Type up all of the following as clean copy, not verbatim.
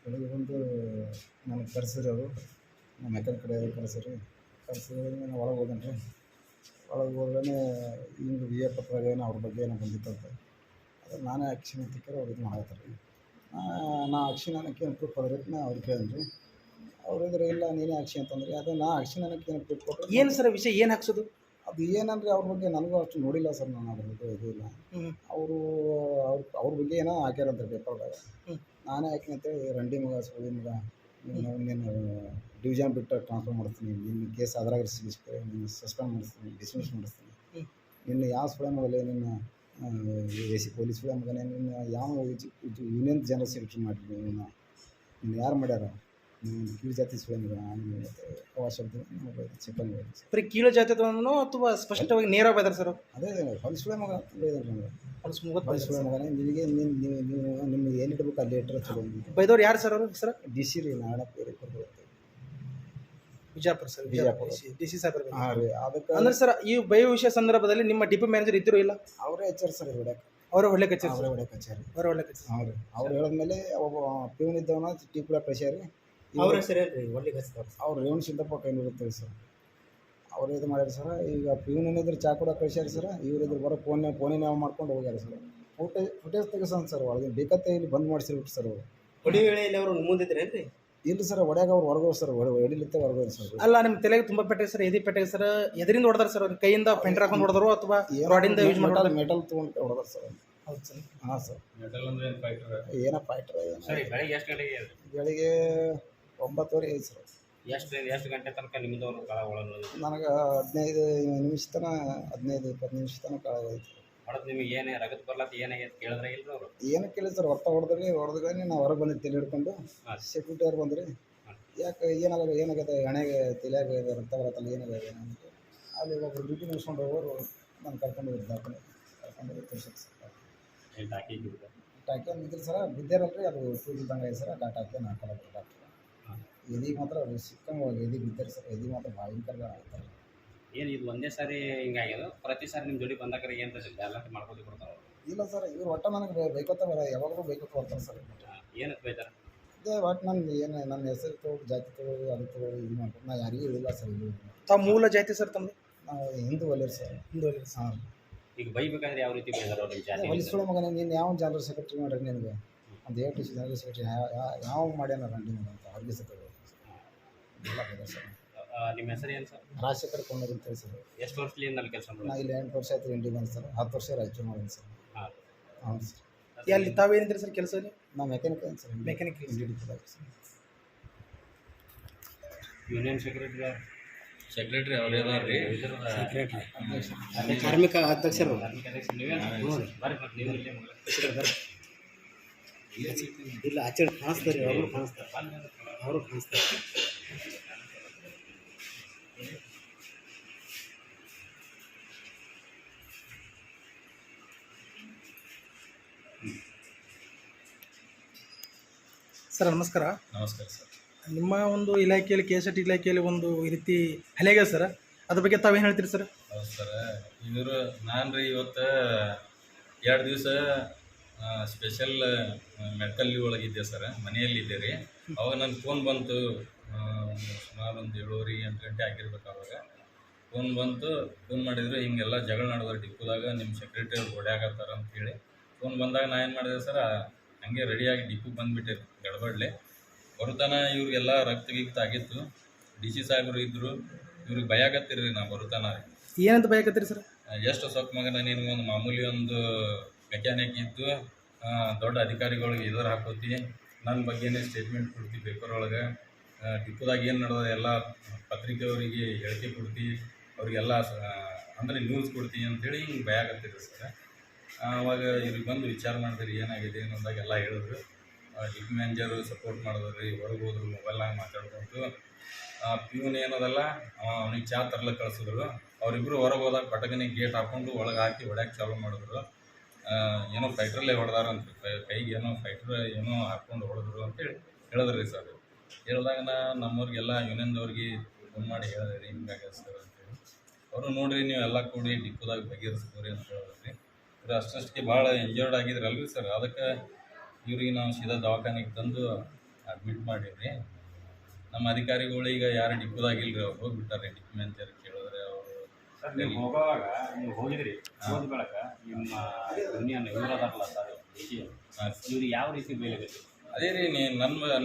ಬೆಳಿಗ್ಗೆ ಬಂದು ನನಗೆ ಕರೆಸಿರಿ ಅವರು ನಮ್ಮ ಮೆಕ್ಯಾನಿಕ್ ಕಡೆ ಕರೆಸಿದ್ರೆ ನಾನು ಒಳಗೆ ಹೋದೇನೆ ರೀ. ಒಳಗೆ ಹೋದ್ರೇ ಹಿಂಗೆ ವಿ ಎ ಪತ್ರದಾಗ ಏನೋ ಅವ್ರ ಬಗ್ಗೆ ಏನೋ ಬಂದಿತ್ತಂತೆ. ಅದು ನಾನೇ ಆ್ಯಕ್ಷನ್ ಅಂತೇಳಿ ಅವ್ರು ಇದು ಮಾಡತ್ತಾರೆ ರೀ. ನಾ ಆ್ಯಕ್ಷನ್ ಅನ್ನೋಕ್ಕೆ ಏನು ಪ್ರೂಫ್ ಅದ ರೀ ನಾ ಅವ್ರಿಗೆ ಕೇಳಿದೆ ರೀ. ಅವ್ರು ಇದ್ರೆ ಇಲ್ಲ ನೀನೇ ಆ್ಯಕ್ಷನ್ ಅಂತಂದ್ರೆ ಅದೇ ನಾ ಆ್ಯಕ್ಷನ್ ಅನ್ನೋಕ್ಕೆ ಏನು ಪ್ರೂಫ್ ಕೊಟ್ಟರೆ ಏನು ಸರ್ ವಿಷಯ ಏನು ಹಾಕ್ಸೋದು? ಅದು ಏನಂದರೆ ಅವ್ರ ಬಗ್ಗೆ ನನಗೂ ಅಷ್ಟು ನೋಡಿಲ್ಲ ಸರ್, ನಾನು ಅದ್ರ ಬಗ್ಗೆ ಇದು ಇಲ್ಲ. ಅವರು ಅವ್ರ ಬಗ್ಗೆ ಏನೋ ಹಾಕ್ಯಾರಂತೆ ಪೇಪರ್ದಾಗ. ನಾನೇ ಹಾಕಿನಿ ಅಂತೇಳಿ ರಂಡಿ ಮಗ ಸುಳಿ ಮಗ ನೀನು ಡಿವಿಷನ್ ಬಿಟ್ಟು ಟ್ರಾನ್ಸ್ಫರ್ ಮಾಡಿಸ್ತೀನಿ, ನಿನ್ನ ಕೇಸ್ ಅದ್ರಾಗ ನಿನ್ನ ಸಸ್ಪೆಂಡ್ ಮಾಡಿಸ್ತೀನಿ, ಡಿಸ್ಮಿಸ್ ಮಾಡಿಸ್ತೀನಿ, ನಿನ್ನ ಯಾವ ಸುಳೆ ಮಗಲೇ ನಿನ್ನ AC ಪೊಲೀಸ್ ಸುಳೆ ಮಗನೇ, ನಿನ್ನ ಯಾವ ಯೂನಿಯನ್ ಜನರಲ್ ಸೆಕ್ರೆಟರಿ ಮಾಡಿರಿ, ನಿನ್ನ ಯಾರು ಮಾಡ್ಯಾರ, ನೀನು ಕೀಳು ಜಾತಿ ಸುಳೆ ಮಗ ಶಬ್ದ ಚಿಕ್ಕನ್ ಬರೀ ಕೀಳು ಜಾತಿದವನು ಅಥವಾ ಸ್ಪಷ್ಟವಾಗಿ ನೇರವಾಗಿ ಬೈದಾರೆ ಸರ್? ಅದೇ ಹೊಲ ಸುಳೆ ಮಗ ಅಂತ ಹೇಳಿದ್ರು ನನಗೆ. ಹೊಲ ಸುಳೆ ಮಗನೇ ನಿನಗೆ ನೀವು ನಿಮ್ಗೆ ಏನು ಇಡ್ಬೇಕು ಅಲ್ಲಿ ಇಟ್ಟರೆ ಚಲೋ. ಬೈದವ್ರು ಯಾರು ಸರ್ ಅವರು? ಸರ್ DC ರೀ ನಾರಾಯಣಪ್ಪ ಬಿಜಾಪುರ ಸರ್, ಬಿಜಾಪುರ DC ಸಾಹೇಬರು. ಹಾಂ ರೀ. ಅದಕ್ಕೆ ಅಂದ್ರೆ ಸರ್ ಈ ಬಯೋ ವಿಷಯ ಸಂದರ್ಭದಲ್ಲಿ ನಿಮ್ಮ ಡಿಪೋ ಮ್ಯಾನೇಜರ್ ಇದ್ದರೂ ಇಲ್ಲ? ಅವರೇ ಹಚ್ಚಾರ ಸರ್ ಹೊಡ್ಯಾಕ. ಅವರೇ ಒಳ್ಳೆ ಕಚ್ಚೇರಿ? ಅವರೇ ಹೊಡ್ಯಾಕ ಹಚ್ಚಾರ. ಅವರೇ ಒಳ್ಳೆ ಕಚ್ಚೇರಿ. ಹಾಂ ರೀ. ಅವ್ರು ಹೇಳಿದ್ಮೇಲೆ ಒಬ್ಬ ಪ್ಯೂನ್ ಇದ್ದವನ ಟೀ ಕೂಡ ಕಳ್ಸ್ಯಾರ ರೀ. ಅವ್ರ ಹೆಸರು ಏನು ರೀ? ಒಳ್ಳೆ ಕಚ್ತಾರೆ ಅವ್ರು ರೇವಣ ಸಿದ್ದಪ್ಪ ಕೈಲಿರುತ್ತೆ ಸರ್. ಅವ್ರು ಇದು ಮಾಡ್ಯಾರ ಸರ್. ಈಗ ಪ್ಯೂನ್ ಏನಿದ್ರು ಚಾ ಕೂಡ ಕಳ್ಸ್ಯಾರ ಸರ್. ಇವ್ರಿದ್ರು ಬರೋ ಫೋನಿನ ಮಾಡ್ಕೊಂಡು ಹೋಗ್ಯಾರ ಸರ್. Footage ತೆಗಿಸೋಣ sir. ಒಳಗೆ ಬೇಕತ್ತೆ ಇಲ್ಲಿ ಬಂದ್ ಮಾಡಿಸಿಬಿಟ್ಟು ಸರ್ ಅವರು. ಹೊಡಿ ವೇಳೆಯಲ್ಲಿ ಅವರು ಮುಂದಿದ್ರೇನು ರೀ? ಇಲ್ಲ ಸರ್, ಹೊಡ್ಯಾಗ ಅವ್ರು ಹೊರಗೋರು ಸರ್, ಹೊಡಿಲಿತ್ತೆ ಹೊರಗೋರು ಸರ್. ಅಲ್ಲ, ನಿಮ್ಮ ತಲೆಗೆ ತುಂಬ ಪೆಟ್ಟೆ ಸರ್, ಎದಿ ಪೆಟ್ಟೆ ಸರ್. ಎದರಿಂದ ಹೊಡೆದಾರ ಸರ್? ಅವ್ರ ಕೈಯಿಂದ ಪೆಂಟ್ರ್ ಹಾಕೊಂಡು ಹೊಡೆದ್ರು ಅಥವಾ ರಾಡಿಂದ ಯೂಸ್ ಮಾಡಿ ಮೆಟಲ್ ತೊಗೊಂಡು ಹೊಡೆದಾರ ಸರ್. ಹೌದು ಸರ್. ಹಾಂ ಸರ್. ಮೆಟಲ್ ಅಂದ್ರೆ ಏನು ಫೈಟರ್? ಏನೋ ಫೈಟ್ರ್. ಸರಿ, ಬೆಳಗ್ಗೆ ಎಷ್ಟು ಗಂಟೆಗೆ? ಬೆಳಿಗ್ಗೆ 9:30 ಐತೆ ಸರ್. ಎಷ್ಟು ಗಂಟೆ ತನಕ ನಿಮ್ಮದವ್ರು ಕಾಲ ಒಳಗೆ? ನನಗೆ 15 ನಿಮಿಷ ತನಕ 15-20 ನಿಮಿಷ ತನಕ ಕಾಲಾಗೈತೆ. ಹೊಡೆದು ನಿಮಗೆ ಏನೇ ರಗತ್ ಬರ್ಲತ್ತ ಏನಾಗೈತೆ ಕೇಳಿದ್ರೆ ಇಲ್ಲ ಅವರು? ಏನು ಕೇಳಿದ್ರು ಸರ್, ಹೊಡೆದ್ರೆ ನಾವು ಹೊರಗೆ ಬಂದು ತಲೆ ಹಿಡ್ಕೊಂಡು ಸೆಕ್ಯೂರಿಟಿ ಅವ್ರು ಬಂದ್ರಿ. ಯಾಕೆ ಏನಾಗತ್ತೆ ಹಣೆಗೆ ತಲೆಯಾಗ ರಕ್ತ ಬರತ್ತಲ್ಲ, ಏನಾಗಿದೆ ಅಂತ ಅಲ್ಲಿ ಒಬ್ಬರು ಡ್ಯೂಟಿ ಮುಗಿಸ್ಕೊಂಡು ಹೋಗೋರು ನಾನು ಕರ್ಕೊಂಡು ಹೋಗಿ ತೋರ್ಸಕ್ಕೆ ಸರ್. ಟಾಕಿ ಅಂದಿದ್ರು ಸರ್, ಬಿದ್ದಾರಲ್ರಿ, ಅದು ಇದ್ದಂಗೆ ಆಗಿದೆ ಸರ್. ಟಾಕಿ ಹಾಕಲ್ಲ ಡಾಕ್ಟ್ರು. ಎದಿಗೆ ಮಾತ್ರ ಅದು ಸಿಕ್ಕಂಗೆ ಎದಿಗೆ ಬಿದ್ದಾರೆ ಸರ್. ಎದಿ ಮಾತ್ರ ಭಯಂಕರ ಆಗ್ತಾರೆ. ಏನು ಇದು ಒಂದೇ ಸಾರಿ ಹಿಂಗಾಗ್ಯದ? ಪ್ರತಿ ಸಾರಿ ನಿಮ್ಮ ಜೋಡಿ ಬಂದಾಗ ಏನು ಡ್ಯಾಲೆಂಟ್ ಮಾಡ್ಕೊಂಡು ಕೊಡ್ತಾರೆ? ಇಲ್ಲ ಸರ್, ಇವ್ರು ಒಟ್ಟು ನನಗೆ ಬೈಕೋತ ಯಾವಾಗಲೂ ಬೈಕೋತ ಬರ್ತಾರೆ ಸರ್. ಏನಕ್ಕೆ ಬೈತಾರೆ? ಅದೇ ಒಟ್ಟು ನನ್ನ ಹೆಸರು ತೊಗೊಳ್ಳಿ, ಜಾತಿ ತೊಗೊಳ್ಳಿ, ಅದು ತೊಗೊಳ್ಳಿ, ಇದು ಮಾಡ್ಕೊಂಡು ನಾ ಯಾರಿಗೂ ಹೇಳಿಲ್ಲ ಸರ್. ಇದು ತಾವು ಮೂಲ ಜಾತಿ ಸರ್ ತಮ್ಮದು? ನಾವು ಹಿಂದೂ ಒಲೆಯರು ಸರ್. ಹಿಂದೂ ಒಲೆ. ಹಾಂ. ಈಗ ಬೈಬೇಕಾದ್ರೆ ಯಾವ ರೀತಿ ಬೈದಾರೆ ಅವ್ರ ನಿಮ್ಮ ಜಾತಿ? ಹೊಲಿಸ್ಕೊಳ್ಳೋ ಮಗನೇ, ನೀನು ಯಾವ ಜನರಲ್ ಸೆಕ್ರೆಟರಿ ಮಾಡ್ರಿ, ನಿನಗೆ ಒಂದು ATC ಜನರಲ್ ಸೆಕ್ರೆಟರಿ ಯಾವ ಮಾಡ್ಯಾನ ರಂಡಿ ಮಗ ಅಂತ ಅವ್ರಿಗೆ ಸರ್ ಎಲ್ಲ ಬೈದಾರೆ ಸರ್. ನಿಮ್ಮ ಹೆಸರು ಏನು ಸರ್? ರಾಜಶೇಖರ್ ಕೊಂಡರ್ ಅಂತ ಹೇಳಿ ಸರ್. ಎಷ್ಟು ವರ್ಷದಿಂದ ಅಲ್ಲಿ ಕೆಲಸ ಮಾಡಿ? ನಾ ಇಲ್ಲಿ 8 ವರ್ಷ ಆಯ್ತು ಇಂಡಿಗೆ ಬಂದು ಸರ್. 10 ವರ್ಷ ರಾಯಚೂರು ಮಾಡಿದ್ದೀನಿ ಸರ್. ಹಾಂ. ಹೌದು ಸರ್. ಅಲ್ಲಿ ತಾವೇನಿದ್ರಿ ಸರ್ ಕೆಲಸದಲ್ಲಿ? ನಾ ಮೆಕ್ಯಾನಿಕ್ ಏನು ಸರ್. ಮೆಕ್ಯಾನಿಕ್ ಇಂಡಿಗೆ ಸರ್. ಯೂನಿಯನ್ ಸೆಕ್ರೆಟರಿ ಅವರೇ ಅದಾರ ರೀ. ಕಾರ್ಮಿಕ ಅಧ್ಯಕ್ಷರು. ನೀವೇ ಬರ್ರಿ, ಮತ್ತೆ ನೀವು ಇಲ್ಲೇ ಇಲ್ಲ, ಆಚರಣೆ ಕಾಣಿಸ್ತಾರೆ, ಅವರು ಕಾಣಿಸ್ತಾರೆ, ಅವರು ಕಾಣಿಸ್ತಾರೆ. ಸರ್ ನಮಸ್ಕಾರ. ನಮಸ್ಕಾರ ಸರ್. ನಿಮ್ಮ ಒಂದು ಇಲಾಖೆಯಲ್ಲಿ KSRT ಇಲಾಖೆಯಲ್ಲಿ ಒಂದು ಈ ರೀತಿ ಹಲೆಗೆ ಸರ್, ಅದ್ರ ಬಗ್ಗೆ ತಾವೇನು ಹೇಳ್ತೀರಿ ಸರ್? ಹೌದು ಸರ್, ಇವರು ನಾನು ರೀ ಇವತ್ತು 2 ದಿವಸ ಸ್ಪೆಷಲ್ ಮೆಡಿಕಲ್ ಲೀವ್ ಒಳಗಿದ್ದೆ ಸರ್. ಮನೆಯಲ್ಲಿದ್ದೆ ರೀ. ಅವಾಗ ನನ್ನ ಫೋನ್ ಬಂತು. ಸುಮಾರು ಒಂದು 7:30-8 ಗಂಟೆ ಆಗಿರ್ಬೇಕು. ಅವಾಗ ಫೋನ್ ಬಂತು. ಫೋನ್ ಮಾಡಿದ್ರು, ಹಿಂಗೆಲ್ಲ ಜಗಳ ನಡೆದ್ರೆ ಡಿಪ್ಪುದಾಗ ನಿಮ್ಮ ಸೆಕ್ರೆಟರಿ ಅವ್ರು ಹೊಡ್ಯಾಕತ್ತಾರ ಅಂತೇಳಿ. ಫೋನ್ ಬಂದಾಗ ನಾನು ಏನು ಮಾಡಿದೆ ಸರ್, ಹಂಗೆ ರೆಡಿಯಾಗಿ ಡಿಪ್ಪುಗೆ ಬಂದುಬಿಟ್ಟೆ ಗಡಬಡ್ಲೆ. ಬರುತ್ತಾನ ಇವ್ರಿಗೆಲ್ಲ ರಕ್ತ ಗಿಕ್ತ ಆಗಿತ್ತು. DC ಸಾಹೇಬರು ಇದ್ದರು. ಇವ್ರಿಗೆ ಭಯ ಆಗತ್ತಿರ್ರಿ ನಾ ಬರುತ್ತಾನ. ಏನಂತ ಭಯಕತ್ತೀರಿ ಸರ್? ಎಷ್ಟು ಸೊಕ್ಕ ಮಗನ ನೀನು, ಒಂದು ಮಾಮೂಲಿ ಒಂದು ಮೆಕ್ಯಾನಿಕ್ ಇದ್ದು ದೊಡ್ಡ ಅಧಿಕಾರಿಗಳಿಗೆ ಎದುರು ಹಾಕೋತಿ, ನನ್ನ ಬಗ್ಗೆನೇ ಸ್ಟೇಟ್ಮೆಂಟ್ ಕೊಡ್ತಿ ಪೇಪರ್ ಒಳಗೆ, ಡಿಪ್ಪುದಾಗ ಏನು ನಡೆದ ಎಲ್ಲ ಪತ್ರಿಕೆಯವರಿಗೆ ಹೇಳಿಕೆ ಕೊಡ್ತಿ, ಅವ್ರಿಗೆಲ್ಲ ಅಂದರೆ ನ್ಯೂಸ್ ಕೊಡ್ತಿ ಅಂಥೇಳಿ ಹಿಂಗೆ ಭಯ ಆಗತ್ತಿರಿ ಸರ್. ಆವಾಗ ಇವ್ರಿಗೆ ಬಂದು ವಿಚಾರ ಮಾಡಿದ್ರಿ ಏನಾಗಿದೆ ಅನ್ನೋದಾಗ ಎಲ್ಲ ಹೇಳಿದ್ರು. ಡಿಪ್ ಮ್ಯಾನೇಜರು ಸಪೋರ್ಟ್ ಮಾಡಿದ್ರಿ, ಹೊರಗೆ ಹೋದ್ರು, ಮೊಬೈಲ್ನಾಗ ಮಾತಾಡ್ಕೊಂಡು. ಪ್ಯೂನ್ ಏನದಲ್ಲ ಅವ್ನಿಗೆ ಚಾ ತರ್ಲಿಕ್ಕೆ ಕಳಿಸಿದ್ರು. ಅವರಿಬ್ಬರು ಹೊರಗೆ ಹೋದಾಗ ಪಟಕನಿಗೆ ಗೇಟ್ ಹಾಕ್ಕೊಂಡು ಒಳಗೆ ಹಾಕಿ ಹೊಡ್ಯಾಕೆ ಚಾಲೂ ಮಾಡಿದ್ರು. ಏನೋ ಫೈಟ್ರಲ್ಲೇ ಹೊಡೆದಾರಂತ, ಕೈಗೆ ಏನೋ ಫೈಟ್ರ್ ಏನೋ ಹಾಕ್ಕೊಂಡು ಹೊಡೆದ್ರು ಅಂತೇಳಿ ಹೇಳಿದ್ರಿ ಸರ್. ಹೇಳಿದಾಗ ನಮ್ಮವ್ರಿಗೆಲ್ಲ ಯೂನಿಯನ್ದವ್ರಿಗೆ ಫೋನ್ ಮಾಡಿ ಹೇಳಿದೆ ರೀ, ಹಿಂಗಾಗಿ ಸರ್ ಅಂತೇಳಿ. ಅವರು ನೋಡಿರಿ ನೀವು ಎಲ್ಲ ಕೂಡಿ ಡಿಪ್ಪುದಾಗ ಬಗೆಹರಿಸ್ಕೋರಿ ಅಂತ ಹೇಳಿದ್ರಿ. ಇವರು ಅಷ್ಟಕ್ಕೆ ಭಾಳ ಎಂಜಾಯ್ಡ್ ಆಗಿದ್ರಲ್ರಿ ಸರ್. ಅದಕ್ಕೆ ಇವ್ರಿಗೆ ನಾವು ಸೀದಾ ದವಾಖಾನೆಗೆ ತಂದು ಅಡ್ಮಿಟ್ ಮಾಡೀವ್ರಿ. ನಮ್ಮ ಅಧಿಕಾರಿಗಳು ಈಗ ಯಾರು ಡಿಪ್ಪುದಾಗಿಲ್ರಿ, ಅವ್ರು ಹೋಗ್ಬಿಟ್ಟಾರೆ ಡಿಪ್ಪು ಮ್ಯಾನೇಜರ್ ಕೇಳಿದ್ರೆ ಅವರು. ಸರ್ ನೀವು ಹೋಗೋವಾಗ ನೀವು ಹೋಗಿದ್ರಿ, ಹೋದ ಬಳಕ ನಿಮ್ಮ ಯೂನಿಯನ್ ಇವರು ಅದಾರಲ್ಲ ಸರ್ ಇವ್ರು ಯಾವ ರೀತಿ ಬೇಲೆ ಬೇಕು? ಅದೇ ರೀ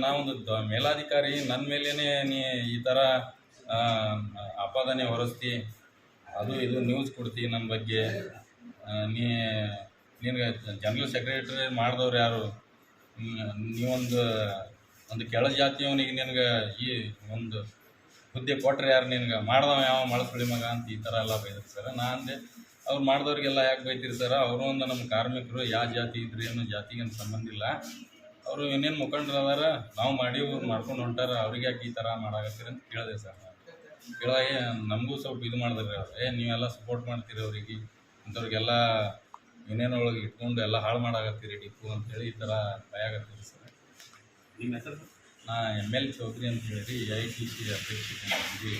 ನಾವೊಂದು ಮೇಲಾಧಿಕಾರಿ ನನ್ನ ಮೇಲೇನೆ ನೀ ಈ ಥರ ಆಪಾದನೆ ಹೊರಸ್ತಿ, ಅದು ಇದು ನ್ಯೂಸ್ ಕೊಡ್ತಿ ನನ್ನ ಬಗ್ಗೆ, ನಿನಗೆ ಜನರಲ್ ಸೆಕ್ರೆಟರಿ ಮಾಡಿದವ್ರು ಯಾರು, ನೀವೊಂದು ಕೆಳ ಜಾತಿಯವನಿಗೆ ನಿನಗೆ ಈ ಒಂದು ಹುದ್ದೆ ಕೊಟ್ಟರೆ ಯಾರು, ನಿನ್ಗೆ ಮಾಡ್ದವ ಯಾವ ಮಳಸುಳಿ ಮಗ ಅಂತ ಈ ಥರ ಎಲ್ಲ ಬೈದ್ರಿ ಸರ್. ನಾನು ಅಂದೆ ಅವ್ರು ಮಾಡಿದವ್ರಿಗೆಲ್ಲ ಯಾಕೆ ಬೈತೀರಿ ಸರ್, ಅವರು ಒಂದು ನಮ್ಮ ಕಾರ್ಮಿಕರು, ಯಾವ ಜಾತಿ ಇದ್ರಿ ಅನ್ನೋ ಜಾತಿಗೇನು ಸಂಬಂಧ ಇಲ್ಲ, ಅವರು ಇನ್ನೇನು ಮುಖಂಡರು ಅದಾರ, ನಾವು ಮಾಡಿ ಮಾಡ್ಕೊಂಡು ಹೊಂಟಾರ, ಅವ್ರಿಗೆ ಯಾಕೆ ಈ ಥರ ಮಾಡಾಕತ್ತೀರಿ ಅಂತ ಕೇಳಿದೆ ಸರ್. ಕೇಳಾಗೆ ನಮಗೂ ಸ್ವಲ್ಪ ಇದು ಮಾಡಿದ್ರಿ ಅವ್ರು, ನೀವೆಲ್ಲ ಸಪೋರ್ಟ್ ಮಾಡ್ತೀರಿ ಅವ್ರಿಗೆ, ಇಂಥವ್ರಿಗೆಲ್ಲ ಯೂನಿಯನ್ ಇಟ್ಕೊಂಡು ಎಲ್ಲ ಹಾಳು ಮಾಡಾಕತ್ತೀರಿ ಡಿಪ್ಪು ಅಂತೇಳಿ ಈ ಥರ ಭಯಾಗತ್ತೀರಿ ಸರ್. ನಿಮ್ಮ ಹೆಸರು? ನಾ ML ಚೌಧರಿ ಅಂತ ಹೇಳಿ AITC ಅಧ್ಯಕ್ಷ ಚೌಧರಿ,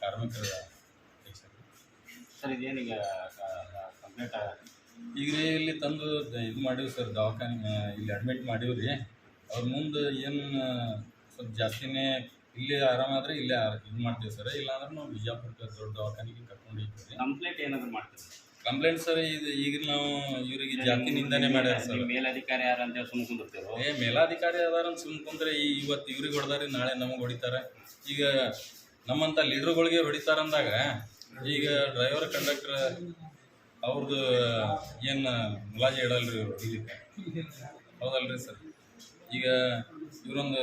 ಕಾರ್ಮಿಕರ ಅಧ್ಯಕ್ಷರು ಸರ್. ಇದೇನೀಗ ಕಂಪ್ಲೇಂಟ್ ಈಗ ರೀ ಇಲ್ಲಿ ತಂದು ಇದು ಮಾಡೀವಿ ಸರ್, ದವಾಖಾನೆ ಇಲ್ಲಿ ಅಡ್ಮಿಟ್ ಮಾಡೀವಿ ರೀ. ಅವ್ರ ಮುಂದೆ ಏನು ಸ್ವಲ್ಪ ಜಾಸ್ತಿನೇ ಇಲ್ಲಿ ಆರಾಮಾದರೆ ಇಲ್ಲೇ ಇದು ಮಾಡ್ತೀವಿ ಸರ್, ಇಲ್ಲಾಂದ್ರೆ ನಾವು ಬಿಜಾಪುರಕ್ಕೆ ದೊಡ್ಡ ದವಾಖಾನೆಗೆ ಕರ್ಕೊಂಡು ಹೋಗ್ತೀವಿ. ಕಂಪ್ಲೇಂಟ್ ಏನಾದರೂ ಮಾಡ್ತೀವಿ? ಕಂಪ್ಲೇಂಟ್ ಸರ್ ಈಗ ನಾವು ಇವರಿಗೆ ಜಾತಿ ನಿಂದನೆ ಮಾಡ್ಯಾರ ಸರ್. ಮೇಲಧಿಕಾರಿ ಯಾರು ಅಂತ ಸುಮ್ಮನೆ ಕುಂದಿರ್ತೀರೋ? ಮೇಲಾಧಿಕಾರಿ ಅದಾರಂತ ಸುಮ್ಮನೆ ಕುಂದ್ರೆ ಇವತ್ತು ಇವ್ರಿಗೆ ಹೊಡೆದಾರೆ, ನಾಳೆ ನಮಗೆ ಹೊಡಿತಾರೆ. ಈಗ ನಮ್ಮಂಥ ಲೀಡ್ರುಗಳಿಗೆ ಹೊಡಿತಾರಂದಾಗ ಈಗ ಡ್ರೈವರ್ ಕಂಡಕ್ಟರ್ ಅವ್ರದ್ದು ಏನು ಮುಲಾಜಿ ಇಡಲ್ರಿ ಇವರು ಹೊಡಿಲಿಕ್ಕೆ, ಹೌದಲ್ರಿ ಸರ್. ಈಗ ಇವರೊಂದು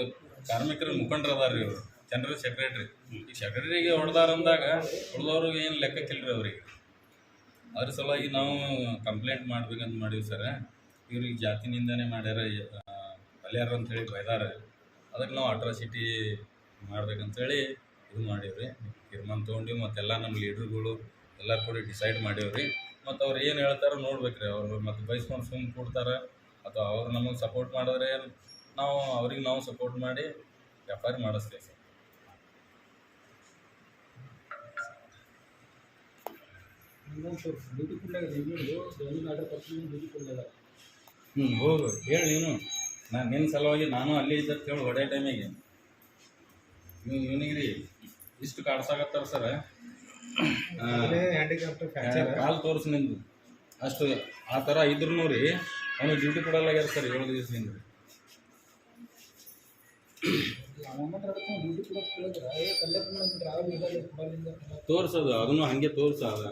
ಕಾರ್ಮಿಕರ ಮುಖಂಡರು ಅದಾರ ಇವರು, ಜನರಲ್ ಸೆಕ್ರೆಟ್ರಿ. ಈ ಸೆಕ್ರೆಟರಿಗೆ ಹೊಡೆದಾರಂದಾಗ ಹೊಡೆದವ್ರಿಗೆ ಏನು ಲೆಕ್ಕಕ್ಕಿಲ್ರಿ ಅವ್ರಿಗೆ. ಅದ್ರ ಸಲುವಾಗಿ ನಾವು ಕಂಪ್ಲೇಂಟ್ ಮಾಡ್ಬೇಕಂತ ಮಾಡೀವಿ ಸರ್. ಇವ್ರಿಗೆ ಜಾತಿ ನಿಂದನೆ ಮಾಡ್ಯಾರ, ಬಲ್ಯಾರ ಅಂಥೇಳಿ ಬೈದಾರೆ, ಅದಕ್ಕೆ ನಾವು ಅಟ್ರಾಸಿಟಿ ಮಾಡ್ಬೇಕಂತೇಳಿ ಇದು ಮಾಡೀವ್ರಿ, ತೀರ್ಮಾನ ತೊಗೊಂಡಿವಿ. ಮತ್ತೆಲ್ಲ ನಮ್ಮ ಲೀಡ್ರುಗಳು ಎಲ್ಲರೂ ಕೂಡ ಡಿಸೈಡ್ ಮಾಡೀವ್ರಿ. ಮತ್ತು ಅವ್ರು ಏನು ಹೇಳ್ತಾರೋ ನೋಡ್ಬೇಕ್ರಿ, ಅವರು ಮತ್ತು ಬೈಸ್ಕೊಂಡು ಸುಮ್ಮನೆ ಕೊಡ್ತಾರೆ ಅಥವಾ ಅವ್ರು ನಮಗೆ ಸಪೋರ್ಟ್ ಮಾಡಿದ್ರೆ ನಾವು ಅವ್ರಿಗೆ ನಾವು ಸಪೋರ್ಟ್ ಮಾಡಿ ವ್ಯಾಪಾರ ಮಾಡಿಸ್ತೇವೆ ಸರ್. ಹೋಗು ಹೇಳಿ ನೀನು, ನಾನು ನಿನ್ನ ಸಲುವಾಗಿ ನಾನು ಅಲ್ಲೇ ಇದ್ದ ಹೇಳಿ ಹೊಡೆ ಟೈಮಿಗೆ ಇವನಿಗೆ ರೀ ಇಷ್ಟು ಕಾಡ್ಸಾಕತ್ತಾರ ಸರ್. ಕಾಲು ತೋರಿಸಿ ನಿಂದು ಅಷ್ಟು ಆ ಥರ ಇದ್ರೂ ರೀ ಅವನಿಗೆ ಡ್ಯೂಟಿ ಕೊಡಲ್ಲಾಗ್ಯಾರ ಸರ್ 7 ದಿವಸದಿಂದ. ತೋರಿಸೋದು ಅದನ್ನು ಹಾಗೆ ತೋರಿಸೋದು